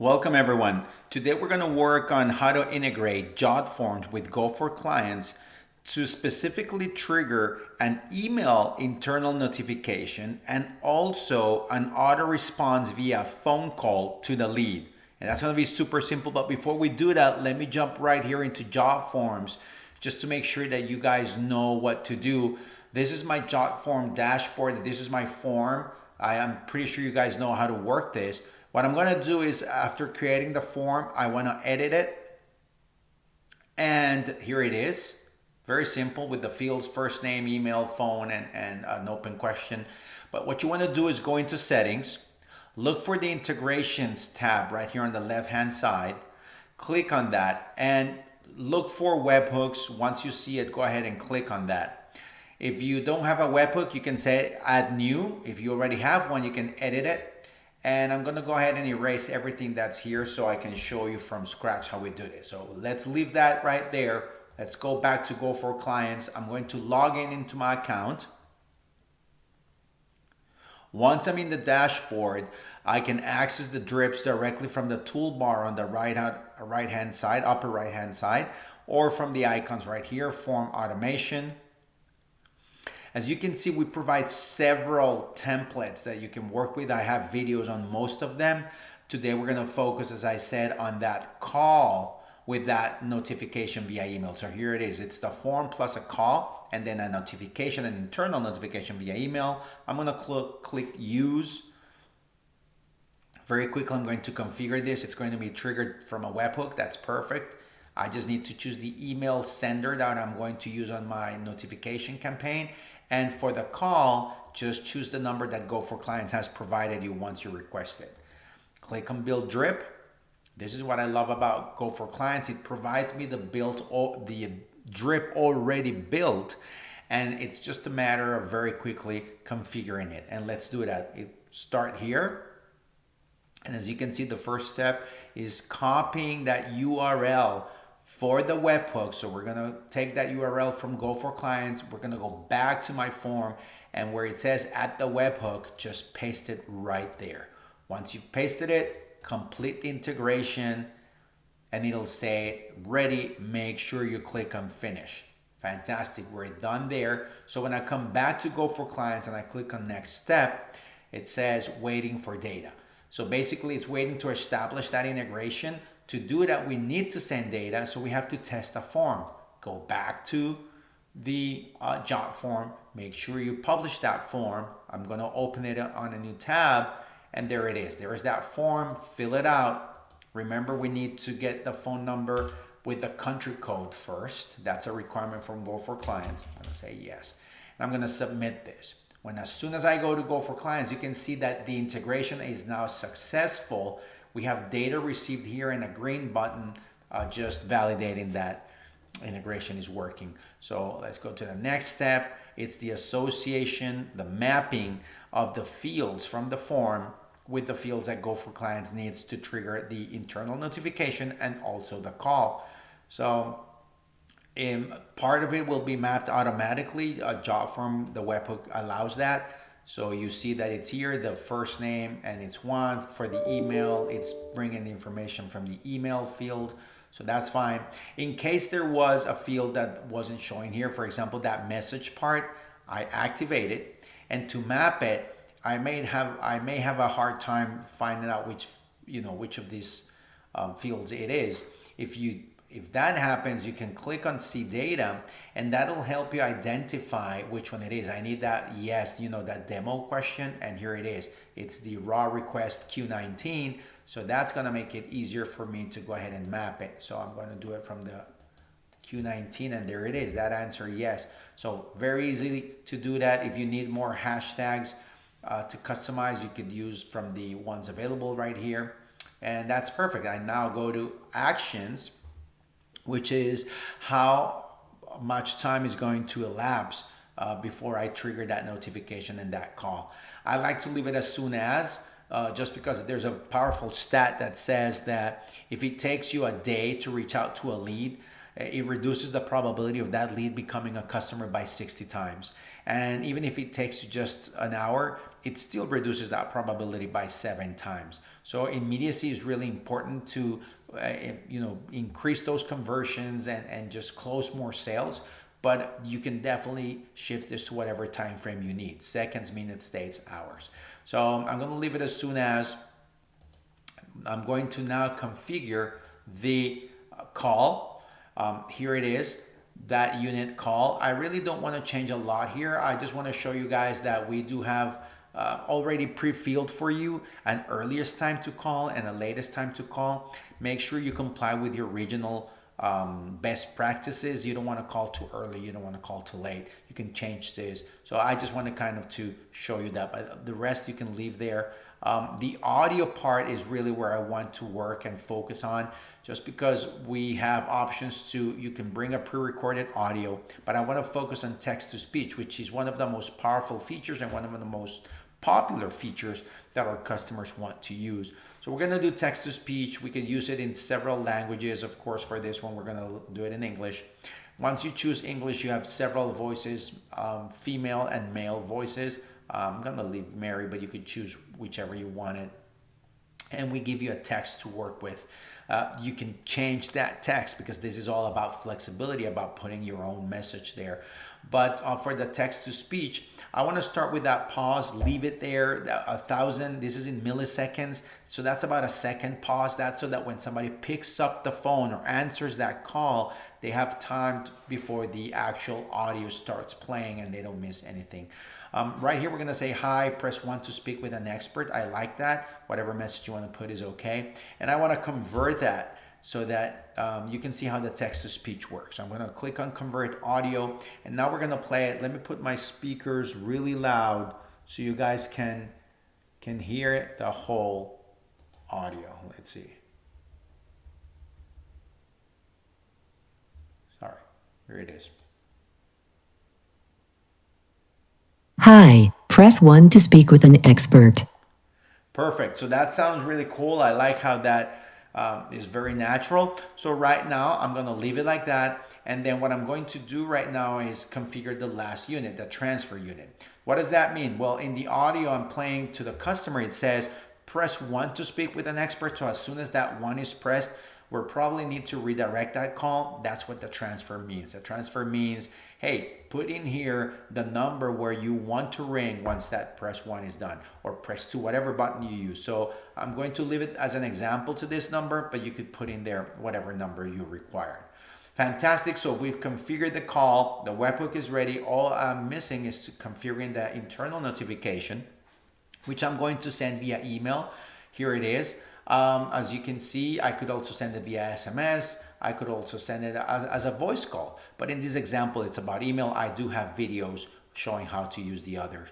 Welcome everyone. Today we're going to work on how to integrate Jotforms with Go for Clients to specifically trigger an email internal notification and also an auto response via phone call to the lead. And that's going to be super simple. But before we do that, let me jump right here into Jotforms just to make sure that you guys know what to do. This is my Jotform dashboard. This is my form. I am pretty sure you guys know how to work this. What I'm going to do is after creating the form, I want to edit it. And here it is. Very simple with the fields, first name, email, phone, and an open question. But what you want to do is go into settings, look for the integrations tab right here on the left-hand side. Click on that and look for webhooks. Once you see it, go ahead and click on that. If you don't have a webhook, you can say add new. If you already have one, you can edit it. And I'm going to go ahead and erase everything that's here so I can show you from scratch how we do this. So let's leave that right there. Let's go back to Go for Clients. I'm going to log in into my account. Once I'm in the dashboard, I can access the drips directly from the toolbar on the right-hand side, upper right-hand side, or from the icons right here, Form Automation. As you can see, we provide several templates that you can work with. I have videos on most of them. Today, we're going to focus, as I said, on that call with that notification via email. So here it is. It's the form plus a call and then a notification, an internal notification via email. I'm going to click Use. Very quickly, I'm going to configure this. It's going to be triggered from a webhook. That's perfect. I just need to choose the email sender that I'm going to use on my notification campaign. And for the call, just choose the number that Go for Clients has provided you once you request it. Click on Build Drip. This is what I love about Go for Clients. It provides me the drip already built, and it's just a matter of very quickly configuring it. And let's do that. Start here. And as you can see, the first step is copying that URL for the webhook. So we're going to take that URL from Go for Clients. We're going to go back to my form, and where it says add the webhook, just paste it right there. Once you've pasted it, complete the integration, and it'll say ready. Make sure you click on finish. Fantastic. We're done there. So when I come back to Go for Clients and I click on next step, it says waiting for data. So basically, it's waiting to establish that integration. To do that, we need to send data, so we have to test a form. Go back to the Jotform, make sure you publish that form. I'm going to open it on a new tab, and there it is. There is that form, fill it out. Remember, we need to get the phone number with the country code first. That's a requirement from Go for Clients. I'm going to say yes. And I'm going to submit this. As soon as I go to Go for Clients, you can see that the integration is now successful. We have data received here and a green button just validating that integration is working. So let's go to the next step. It's the association, the mapping of the fields from the form with the fields that Go for Clients needs to trigger the internal notification and also the call. So part of it will be mapped automatically. Jotform, the webhook allows that. So you see that it's here, the first name, and it's one. For the email, it's bringing the information from the email field. So that's fine. In case there was a field that wasn't showing here, for example, that message part, I activate it. And to map it, I may have a hard time finding out which of these fields it is. If that happens, you can click on See Data, and that'll help you identify which one it is. I need that, yes, that demo question, and here it is. It's the raw request Q19, so that's going to make it easier for me to go ahead and map it. So I'm going to do it from the Q19, and there it is, that answer, yes. So very easy to do that. If you need more hashtags to customize, you could use from the ones available right here, and that's perfect. I now go to Actions, which is how much time is going to elapse before I trigger that notification and that call. I like to leave it as soon as, just because there's a powerful stat that says that if it takes you a day to reach out to a lead, it reduces the probability of that lead becoming a customer by 60 times. And even if it takes you just an hour, it still reduces that probability by 7 times. So immediacy is really important to increase those conversions and just close more sales. But you can definitely shift this to whatever time frame you need: seconds, minutes, days, hours. So I'm going to leave it as soon as. I'm going to now configure the call. Here it is, that unit call. I really don't want to change a lot here. I just want to show you guys that we do have already pre-filled for you an earliest time to call and a latest time to call. Make sure you comply with your regional best practices. You don't want to call too early, you don't want to call too late. You can change this. So I just want to kind of to show you that, but the rest you can leave there. The audio part is really where I want to work and focus on, just because we have options to, you can bring a pre-recorded audio, but I want to focus on text to speech, which is one of the most powerful features and one of the most popular features that our customers want to use. So we're going to do text to speech. We can use it in several languages. Of course, for this one, we're going to do it in English. Once you choose English, you have several voices, female and male voices. I'm going to leave Mary, but you could choose whichever you wanted. And we give you a text to work with. You can change that text, because this is all about flexibility, about putting your own message there. But for the text to speech, I want to start with that pause, leave it there, 1,000, this is in milliseconds. So that's about a second pause. That's so that when somebody picks up the phone or answers that call, they have time before the actual audio starts playing and they don't miss anything. Right here, we're going to say, hi, press 1 to speak with an expert. I like that. Whatever message you want to put is okay. And I want to convert that so that you can see how the text to speech works. So I'm going to click on convert audio, and now we're going to play it. Let me put my speakers really loud so you guys can hear the whole audio. Let's see. Sorry, here it is. Hi, press 1 to speak with an expert. Perfect. So that sounds really cool. I like how that is very natural. So right now I'm going to leave it like that. And then what I'm going to do right now is configure the last unit, the transfer unit. What does that mean? Well, in the audio I'm playing to the customer, it says press 1 to speak with an expert. So as soon as that 1 is pressed, we'll probably need to redirect that call. That's what the transfer means. The transfer means, hey, put in here the number where you want to ring once that press 1 is done, or press 2, whatever button you use. So I'm going to leave it as an example to this number, but you could put in there whatever number you require. Fantastic. So we've configured the call. The webhook is ready. All I'm missing is configuring the internal notification, which I'm going to send via email. Here it is. As you can see, I could also send it via SMS. I could also send it as a voice call. But in this example, it's about email. I do have videos showing how to use the others.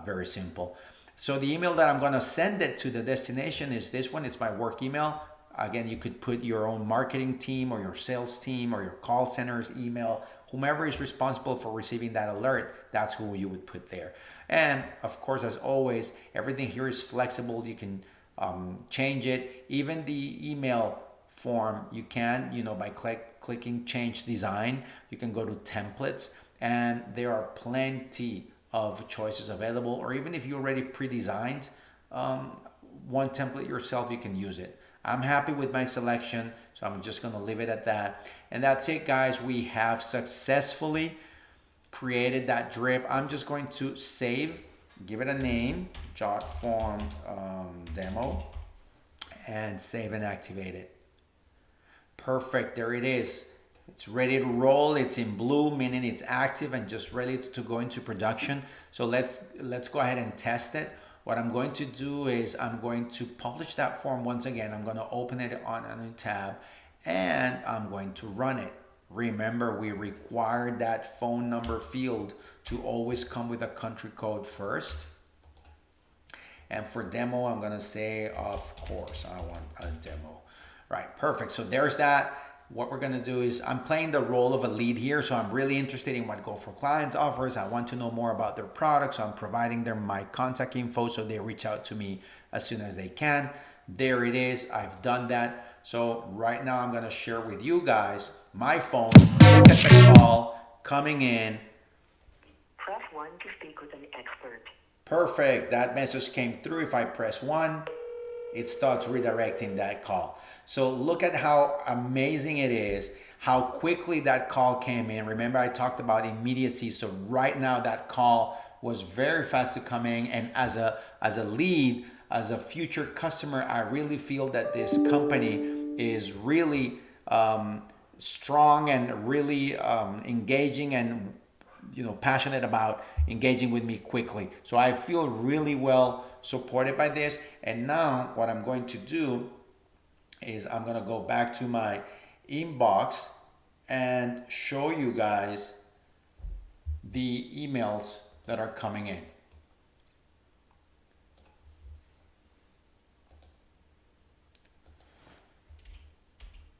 Very simple. So the email that I'm going to send it to the destination is this one. It's my work email. Again, you could put your own marketing team or your sales team or your call center's email. Whomever is responsible for receiving that alert, that's who you would put there. And of course, as always, everything here is flexible. You can change it. Even the email form, you can, by clicking change design, you can go to templates, and there are plenty of choices available. Or even if you already pre-designed one template yourself, you can use it. I'm happy with my selection, so I'm just going to leave it at that. And that's it, guys. We have successfully created that drip. I'm just going to save, give it a name, Jotform demo, and save and activate it. Perfect. There it is. It's ready to roll. It's in blue, meaning it's active and just ready to go into production. So let's go ahead and test it. What I'm going to do is I'm going to publish that form once again. I'm going to open it on a new tab, and I'm going to run it. Remember, we required that phone number field to always come with a country code first. And for demo, I'm going to say, of course, I want a demo. Right, perfect. So there's that. What we're going to do is I'm playing the role of a lead here. So I'm really interested in what Go For Clients offers. I want to know more about their products. So I'm providing them my contact info so they reach out to me as soon as they can. There it is. I've done that. So right now I'm going to share with you guys my phone. Look at the call coming in. Press 1 to speak with an expert. Perfect. That message came through. If I press 1, it starts redirecting that call. So look at how amazing it is, how quickly that call came in. Remember, I talked about immediacy. So right now that call was very fast to come in. And as a lead, as a future customer, I really feel that this company is really strong and really engaging and passionate about engaging with me quickly. So I feel really well supported by this. And now what I'm going to do is I'm going to go back to my inbox and show you guys the emails that are coming in.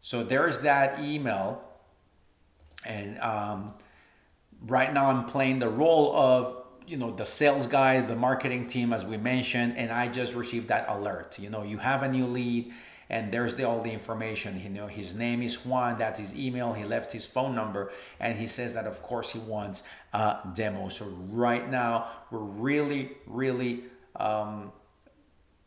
So there's that email, and right now I'm playing the role of the sales guy, the marketing team, as we mentioned, and I just received that alert. You have a new lead, and there's all the information. His name is Juan. That's his email. He left his phone number, and he says that of course he wants a demo. So right now we're really, really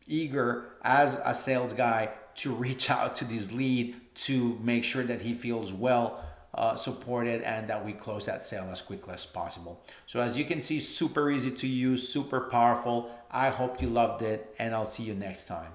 eager as a sales guy to reach out to this lead to make sure that he feels well supported and that we close that sale as quickly as possible. So as you can see, super easy to use, super powerful. I hope you loved it, and I'll see you next time.